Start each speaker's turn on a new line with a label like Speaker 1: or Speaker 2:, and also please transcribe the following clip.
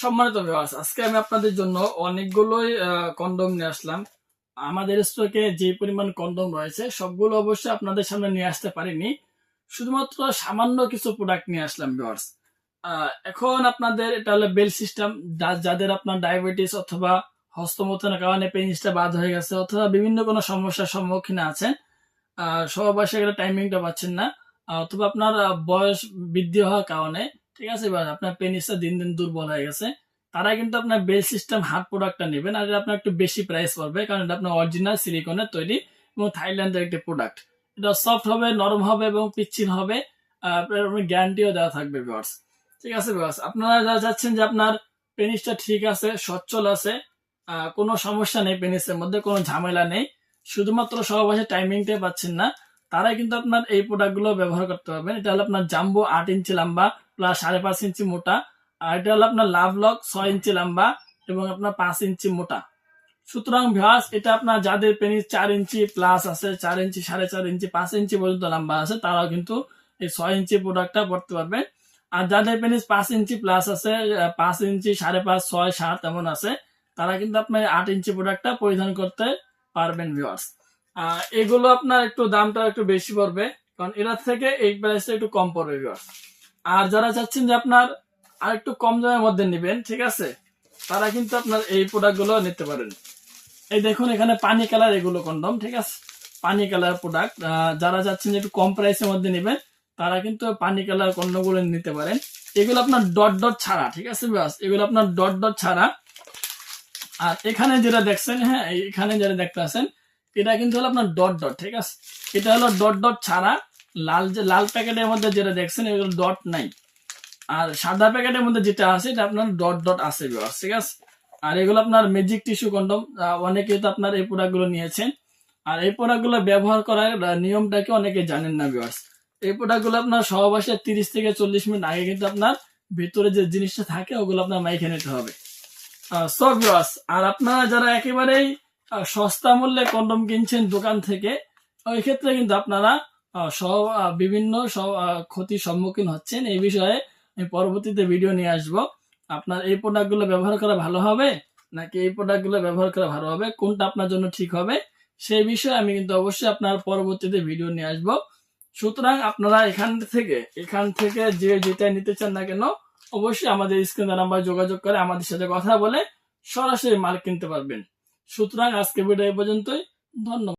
Speaker 1: সম্মানিত ভিউয়ার্স, আজকে আমি আপনাদের জন্য অনেকগুলোই কন্ডম নিয়ে আসলাম। আমাদের স্টকে যে পরিমাণ কন্ডম রয়েছে সবগুলো অবশ্যই আপনাদের সামনে নিয়ে আসতে পারিনি। শুধুমাত্র সামান্য কিছু প্রোডাক্ট নিয়ে আসলাম ভিউয়ার্স। এখন আপনাদের এটা হলো বেল সিস্টেম। যাদের আপনার ডায়াবেটিস অথবা হস্তমৈথুনের কারণে পেনিসটা বাদ হয়ে গেছে অথবা বিভিন্ন কোনো সমস্যার সম্মুখীন আছেন, সব বয়সে গেলে টাইমিংটা পাচ্ছেন না, অথবা আপনার বয়স বৃদ্ধি হওয়ার কারণে, ঠিক আছে, এবার আপনার পেনিসটা দিন দিন দুর্বল হয়ে গেছে, তারা কিন্তু আপনার বেল সিস্টেম হার্ড প্রোডাক্টটা নেবেন। আর এটা আপনার একটু বেশি প্রাইস পড়বে, কারণ এটা আপনার অরিজিনাল সিলিকনের তৈরি এবং থাইল্যান্ডের একটি প্রোডাক্ট। এটা সফট হবে, নরম হবে এবং পিচ্ছিল হবে। গ্যারান্টিও দেওয়া থাকবে ভিউয়ার্স। ঠিক আছে ভিউয়ার্স, আপনারা যারা চাচ্ছেন যে আপনার পেনিসটা ঠিক আছে, সচ্ছল আছে, কোনো সমস্যা নেই, পেনিসের মধ্যে কোনো ঝামেলা নেই, শুধুমাত্র সহবাসে টাইমিংটাই পাচ্ছেন না, তারাই কিন্তু আপনার এই প্রোডাক্টগুলো ব্যবহার করতে পারবেন। এটা হলো আপনার জাম্বো 8 ইঞ্চি লম্বা প্লাস 5.5 ইঞ্চি মোটা। আর এটা হলো আপনার লাভ লক 6 ইঞ্চি লম্বা এবং আপনার 5 ইঞ্চি মোটা। সুতরাং ভিউয়ার্স, এটা আপনার যাদের পেনিস 4 ইঞ্চি প্লাস আছে, 4 ইঞ্চি, 4.5 ইঞ্চি, 5 ইঞ্চি পর্যন্ত লম্বা আছে, তারাও কিন্তু এই 6 ইঞ্চি প্রোডাক্টটা পড়তে পারবে। আর যাদের পেনিস 5 ইঞ্চি প্লাস আছে, 5 ইঞ্চি, 5.5, 6, 7 এমন আছে, তারা কিন্তু আপনার 8 ইঞ্চি প্রোডাক্টটা পরিধান করতে পারবেন ভিউয়ার্স। এগুলো আপনার একটু দামটা একটু বেশি পড়বে, কারণ এটার থেকে এই প্রাইসটা একটু কম পড়বে ভিউয়ার্স। আর যারা চাচ্ছেন যে আপনার আর একটু কম দামের মধ্যে নেবেন, ঠিক আছে, তারা কিন্তু আপনার এই প্রোডাক্টগুলো নিতে পারেন। এই দেখুন এখানে পানি কালার এগুলো কন্ডম, ঠিক আছে, পানি কালার প্রোডাক্ট। যারা চাচ্ছেন যে একটু কম প্রাইসের মধ্যে নেবেন, তারা কিন্তু পানি কালার কন্ডমগুলো নিতে পারেন। এগুলো আপনার ডট ডট ছাড়া, ঠিক আছে বাস, এগুলো আপনার ডট ডট ছাড়া। আর এখানে যেটা দেখছেন, হ্যাঁ, এখানে যেটা দেখতে আছেন, এটা কিন্তু হলো আপনার ডট ডট, ঠিক আছে, এটা হলো ডট ডট ছাড়া। লাল প্যাকেটের মধ্যে যেটা দেখছেন এগুলো ডট নাই। আর সাদা প্যাকেটের মধ্যে যেটা আছে এটা আপনার ডট ডট আছে ভিউয়ার্স, ঠিক আছে। আর এগুলো আপনার ম্যাজিক টিস্যু কন্ডম। অনেকে তো আপনার এই প্রোডাক্টগুলো নিয়েছেন। আর এই প্রোডাক্টগুলো ব্যবহার করার নিয়মটাকে অনেকে জানেন না ভিউয়ার্স। এই প্রোডাক্টগুলো আপনার সহবাসে 30 থেকে 40 মিনিট আগে কিন্তু আপনার ভিতরে যে জিনিসটা থাকে ওগুলো আপনার মাইখে নিতে হবে। সো ভিউয়ার্স, আর আপনারা যারা একেবারেই সস্তা মূল্যে কন্ডম কিনছেন দোকান থেকে, ওই ক্ষেত্রে কিন্তু আপনারা বিভিন্ন ক্ষতির সম্মুখীন হচ্ছেন। এই বিষয়ে আমি পরবর্তীতে ভিডিও নিয়ে আসবো। আপনার এই প্রোডাক্টগুলো ব্যবহার করা ভালো হবে নাকি এই প্রোডাক্টগুলো ব্যবহার করা ভালো হবে, কোনটা আপনার জন্য ঠিক হবে, সেই বিষয়ে আমি কিন্তু অবশ্যই আপনার পরবর্তীতে ভিডিও নিয়ে আসবো। সুতরাং আপনারা এখান থেকে যে যেটা নিতে চান না কেন, অবশ্যই আমাদের স্ক্রিনে নাম্বার যোগাযোগ করে আমাদের সাথে কথা বলে সরাসরি মাল কিনতে পারবেন। সুতরাং আজকে ভিডিও এই পর্যন্তই। ধন্যবাদ।